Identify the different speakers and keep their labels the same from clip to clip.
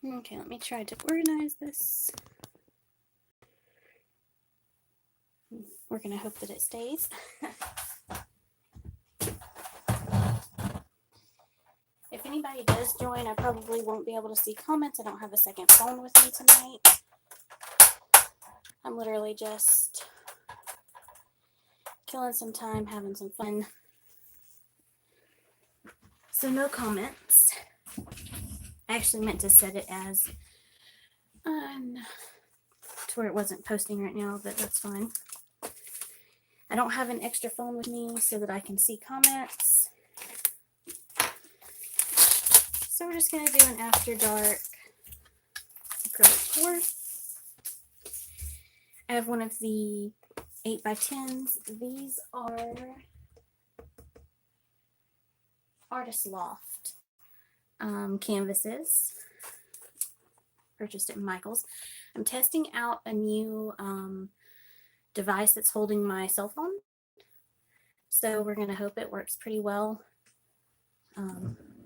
Speaker 1: Okay, let me try to organize this. We're going to hope that it stays. If anybody does join, I probably won't be able to see comments. I don't have a second phone with me tonight. I'm literally just killing some time, having some fun. So no comments. I actually meant to set it as to where it wasn't posting right now, but that's fine. I don't have an extra phone with me so that I can see comments. So we're just going to do an after dark acrylic pour. I have one of the 8x10s. These are Artist Loft canvases. Purchased at Michael's. I'm testing out a new device that's holding my cell phone. So we're going to hope it works pretty well.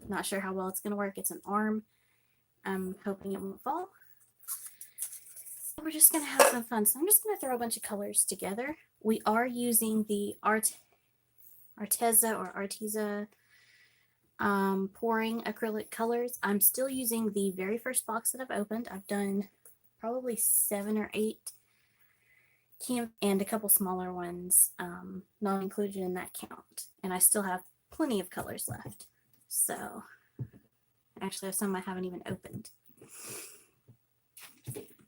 Speaker 1: Not sure how well it's going to work. It's an arm. I'm hoping it won't fall. So we're just going to have some fun. So I'm just going to throw a bunch of colors together. We are using the Arteza pouring acrylic colors. I'm still using the very first box that I've opened. I've done probably 7 or 8 and a couple smaller ones, not included in that count. And I still have plenty of colors left. So I actually have some I haven't even opened.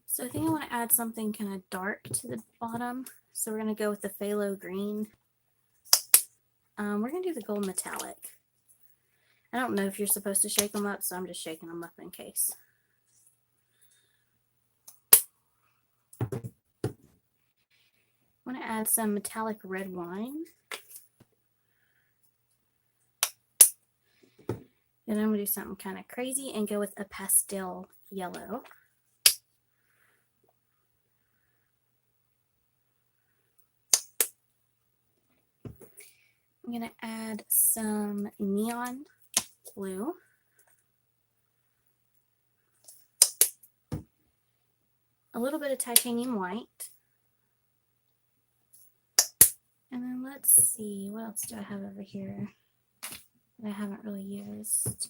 Speaker 1: So I think I want to add something kind of dark to the bottom. So we're going to go with the phthalo green. We're going to do the gold metallic. I don't know if you're supposed to shake them up, so I'm just shaking them up in case. I want to add some metallic red wine. And I'm going to do something kind of crazy and go with a pastel yellow. I'm going to add some neon blue. A little bit of titanium white. And then let's see, what else do I have over here that I haven't really used?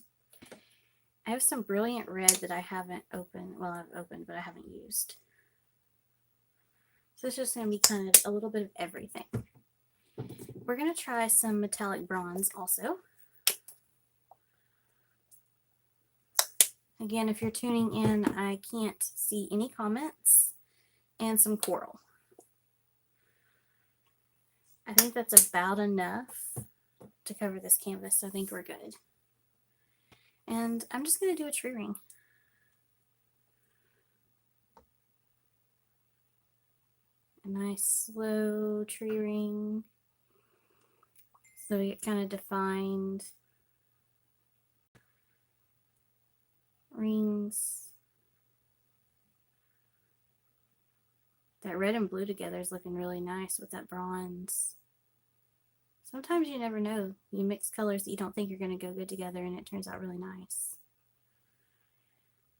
Speaker 1: I have some brilliant red that I haven't opened. Well, I've opened, but I haven't used. So it's just going to be kind of a little bit of everything. We're going to try some metallic bronze also. Again, if you're tuning in, I can't see any comments, and some coral. I think that's about enough to cover this canvas, so I think we're good. And I'm just going to do a tree ring. A nice slow tree ring, so we get kind of defined rings. That red and blue together is looking really nice with that bronze. Sometimes you never know. You mix colors that you don't think are going to go good together, and it turns out really nice.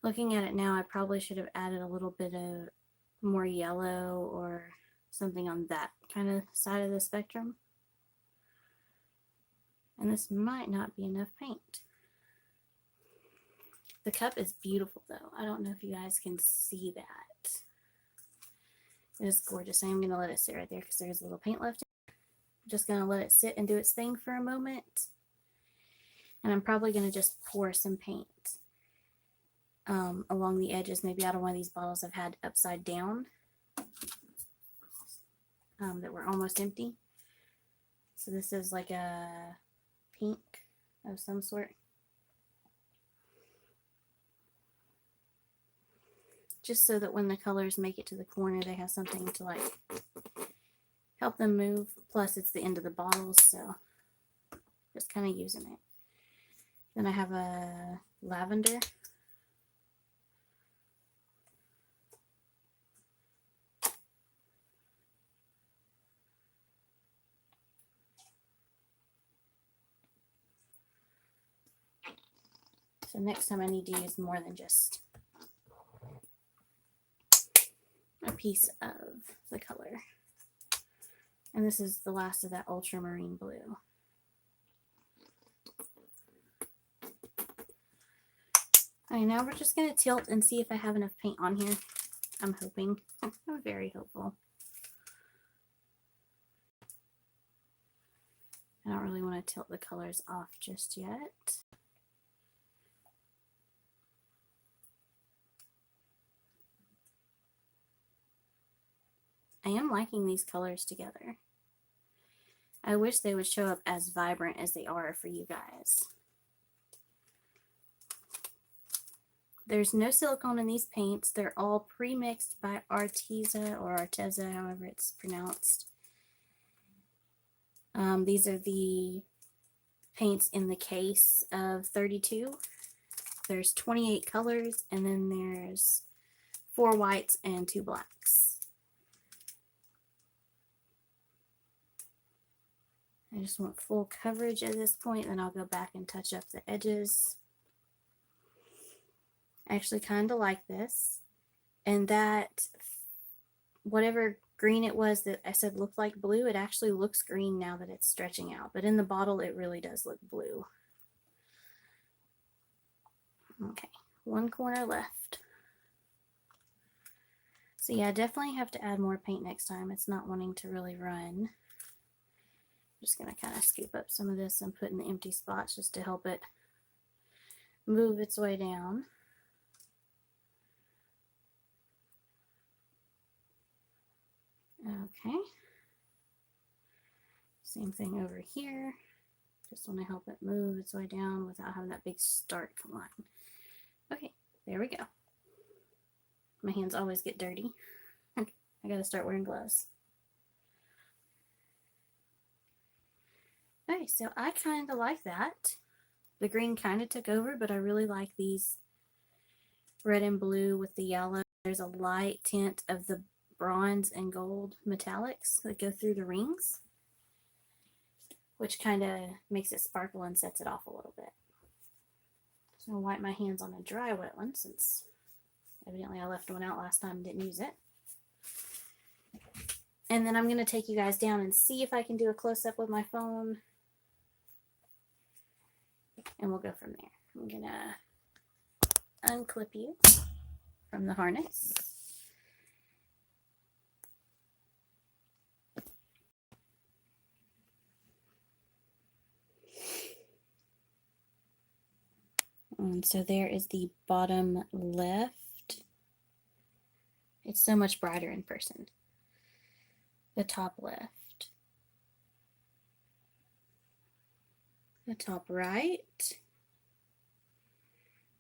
Speaker 1: Looking at it now, I probably should have added a little bit of more yellow or something on that kind of side of the spectrum. And this might not be enough paint. The cup is beautiful though. I don't know if you guys can see that. It is gorgeous. I'm going to let it sit right there because there's a little paint left. I'm just going to let it sit and do its thing for a moment. And I'm probably going to just pour some paint along the edges, maybe out of one of these bottles I've had upside down that were almost empty. So this is like a pink of some sort. Just so that when the colors make it to the corner, they have something to like help them move. Plus it's the end of the bottle, so just kind of using it. Then I have a lavender. So next time I need to use more than just piece of the color. And this is the last of that ultramarine blue. Alright, now we're just going to tilt and see if I have enough paint on here. I'm hoping. I'm very hopeful. I don't really want to tilt the colors off just yet. I am liking these colors together. I wish they would show up as vibrant as they are for you guys. There's no silicone in these paints. They're all pre-mixed by Arteza or Arteza, however it's pronounced. These are the paints in the case of 32. There's 28 colors, and then there's 4 whites and 2 blacks. I just want full coverage at this point, then I'll go back and touch up the edges. I actually kind of like this. And that, whatever green it was that I said looked like blue, it actually looks green now that it's stretching out. But in the bottle, it really does look blue. Okay, one corner left. So yeah, I definitely have to add more paint next time. It's not wanting to really run. Just going to kind of scoop up some of this and put in the empty spots just to help it move its way down. Okay. Same thing over here. Just want to help it move its way down without having that big stark line. Okay, there we go. My hands always get dirty. I gotta start wearing gloves. Okay, so I kind of like that. The green kind of took over, but I really like these red and blue with the yellow. There's a light tint of the bronze and gold metallics that go through the rings, which kind of makes it sparkle and sets it off a little bit. So I'll wipe my hands on a dry wet one since evidently I left one out last time and didn't use it. And then I'm going to take you guys down and see if I can do a close-up with my phone. And we'll go from there. I'm going to unclip you from the harness. And so there is the bottom left. It's so much brighter in person. The top left. The top right.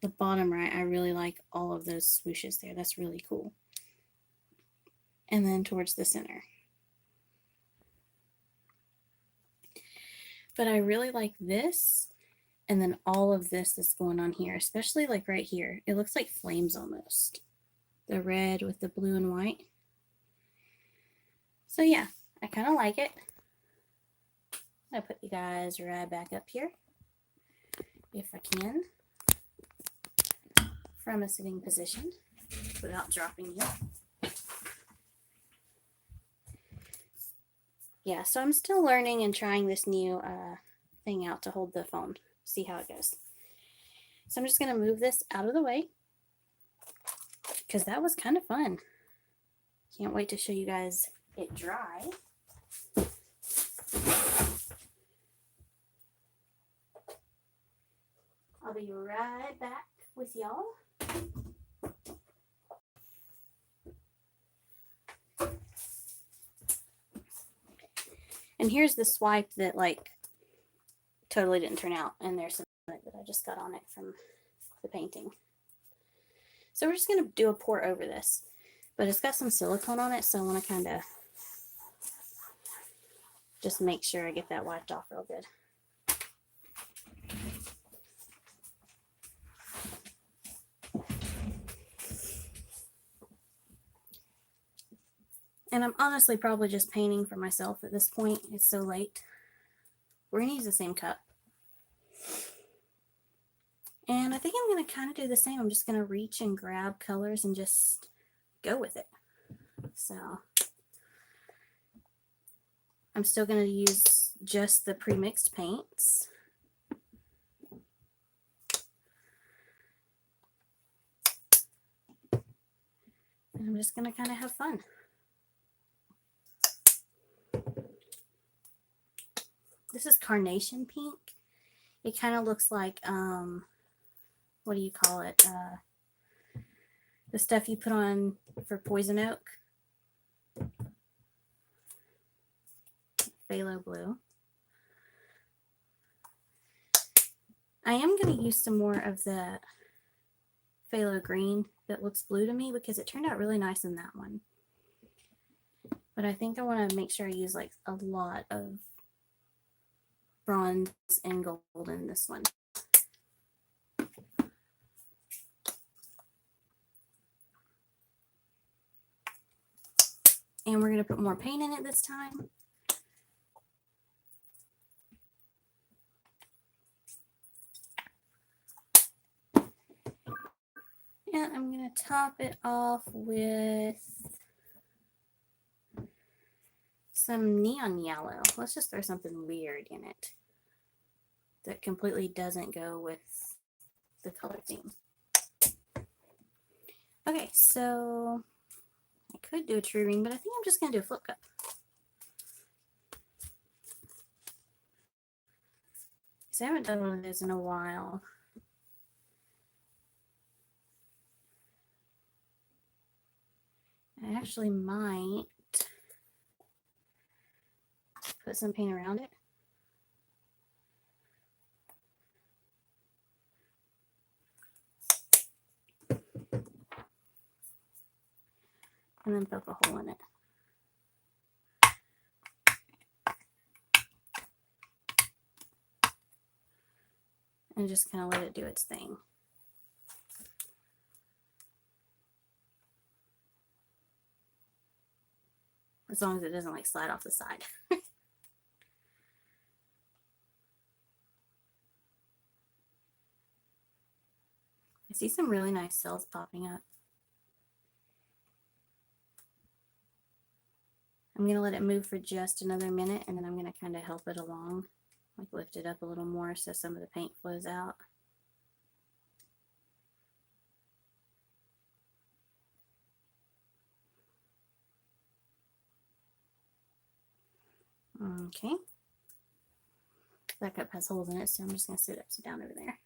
Speaker 1: The bottom right. I really like all of those swooshes there. That's really cool. And then towards the center. But I really like this. And then all of this that's going on here, especially like right here. It looks like flames almost. The red with the blue and white. So yeah, I kind of like it. I'll put you guys right back up here, if I can, from a sitting position without dropping you. Yeah, so I'm still learning and trying this new thing out to hold the phone. See how it goes. So I'm just going to move this out of the way because that was kind of fun. Can't wait to show you guys it dry. I'll be right back with y'all. And here's the swipe that like totally didn't turn out, and there's some that I just got on it from the painting. So we're just going to do a pour over this, but it's got some silicone on it, so I want to kind of just make sure I get that wiped off real good. And I'm honestly probably just painting for myself at this point. It's so late. We're going to use the same cup. And I think I'm going to kind of do the same. I'm just going to reach and grab colors and just go with it. So I'm still going to use just the pre-mixed paints. And I'm just going to kind of have fun. This is carnation pink. It kind of looks like, what do you call it? The stuff you put on for poison oak. Phthalo blue. I am going to use some more of the phthalo green that looks blue to me because it turned out really nice in that one. But I think I want to make sure I use like a lot of bronze and gold in this one. And we're going to put more paint in it this time. And I'm going to top it off with some neon yellow. Let's just throw something weird in it that completely doesn't go with the color theme. Okay, so I could do a tree ring, but I think I'm just going to do a flip cup. Because I haven't done one of those in a while. I actually might put some paint around it. And then poke a hole in it. And just kind of let it do its thing. As long as it doesn't like slide off the side. I see some really nice cells popping up. I'm going to let it move for just another minute, and then I'm going to kind of help it along, like lift it up a little more so some of the paint flows out. Okay. That cup has holes in it, so I'm just going to sit upside down over there.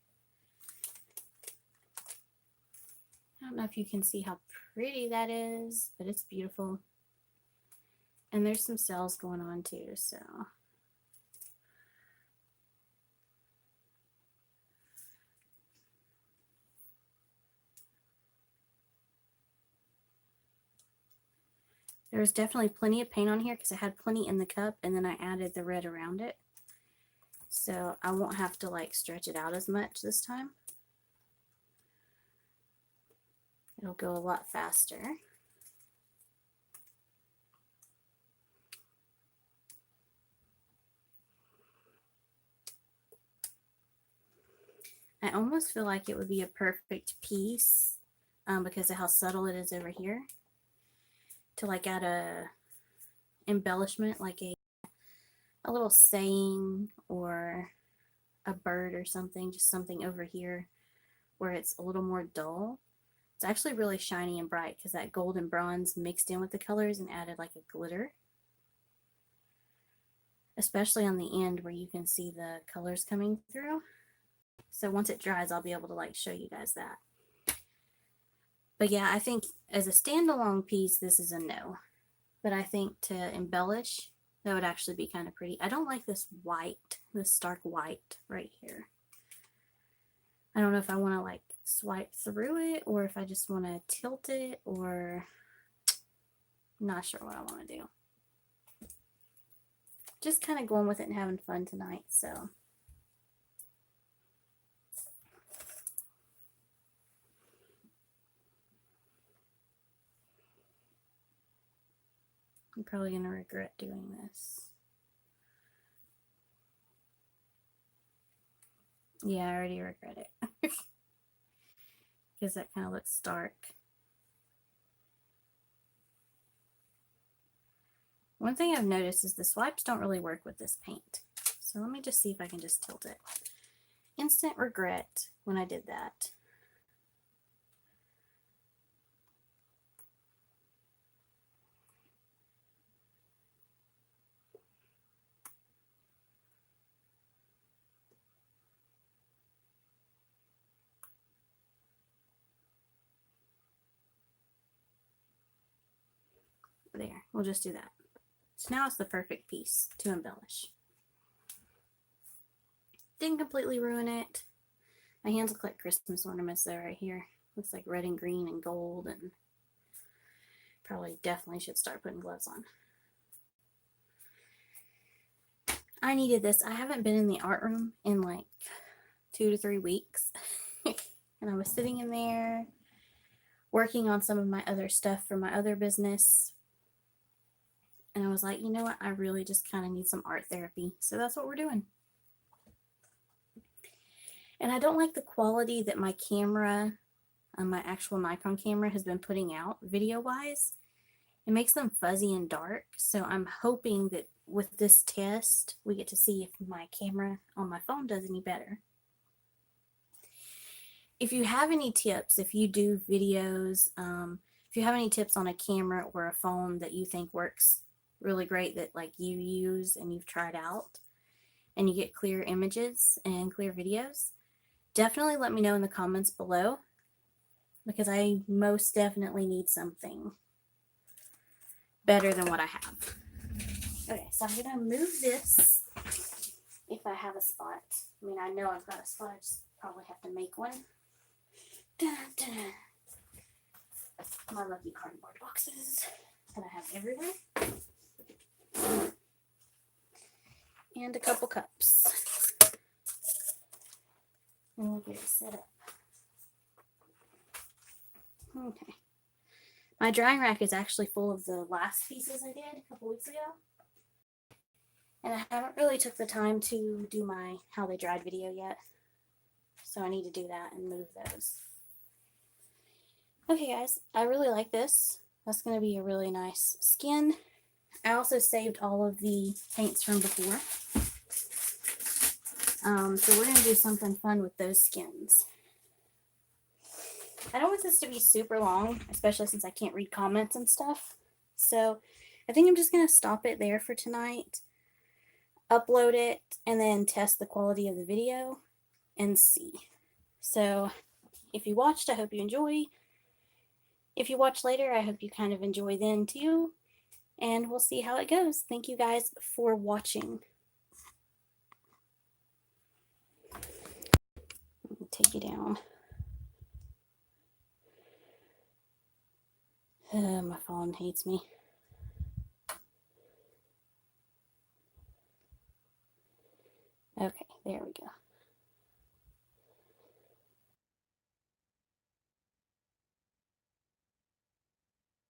Speaker 1: I don't know if you can see how pretty that is, but it's beautiful. And there's some cells going on too, so. There was definitely plenty of paint on here because I had plenty in the cup, and then I added the red around it. So I won't have to like stretch it out as much this time. It'll go a lot faster. I almost feel like it would be a perfect piece because of how subtle it is over here to like add a embellishment, like a little saying or a bird or something, just something over here where it's a little more dull. It's actually really shiny and bright because that gold and bronze mixed in with the colors and added like a glitter, especially on the end where you can see the colors coming through. So once it dries, I'll be able to like show you guys that. But yeah, I think as a standalone piece, this is a no. But I think to embellish, that would actually be kind of pretty. I don't like this white, this stark white right here. I don't know if I want to like swipe through it or if I just want to tilt it, or I'm not sure what I want to do. Just kind of going with it and having fun tonight, so. I'm probably going to regret doing this. Yeah, I already regret it. Because that kind of looks stark. One thing I've noticed is the swipes don't really work with this paint. So let me just see if I can just tilt it. Instant regret when I did that. There, we'll just do that. So now it's the perfect piece to embellish. Didn't completely ruin it. My hands look like Christmas ornaments though right here. Looks like red and green and gold, and probably definitely should start putting gloves on. I needed this. I haven't been in the art room in like 2 to 3 weeks. And I was sitting in there working on some of my other stuff for my other business. And I was like, you know what? I really just kind of need some art therapy. So that's what we're doing. And I don't like the quality that my camera, my actual Nikon camera, has been putting out video-wise. It makes them fuzzy and dark. So I'm hoping that with this test, we get to see if my camera on my phone does any better. If you have any tips, if you do videos, if you have any tips on a camera or a phone that you think works really great, that like you use and you've tried out, and you get clear images and clear videos, definitely let me know in the comments below, because I most definitely need something better than what I have. Okay, so I'm gonna move this if I have a spot. I mean, I know I've got a spot, I just probably have to make one. Dun-dun. My lucky cardboard boxes that I have everywhere. And a couple cups. And we'll get it set up. Okay. My drying rack is actually full of the last pieces I did a couple weeks ago. And I haven't really took the time to do my how they dried video yet. So I need to do that and move those. Okay guys, I really like this. That's going to be a really nice skin. I also saved all of the paints from before. So we're going to do something fun with those skins. I don't want this to be super long, especially since I can't read comments and stuff. So I think I'm just going to stop it there for tonight, upload it, and then test the quality of the video and see. So if you watched, I hope you enjoy. If you watch later, I hope you kind of enjoy then too. And we'll see how it goes. Thank you guys for watching. Let me take you down. My phone hates me. Okay, there we go.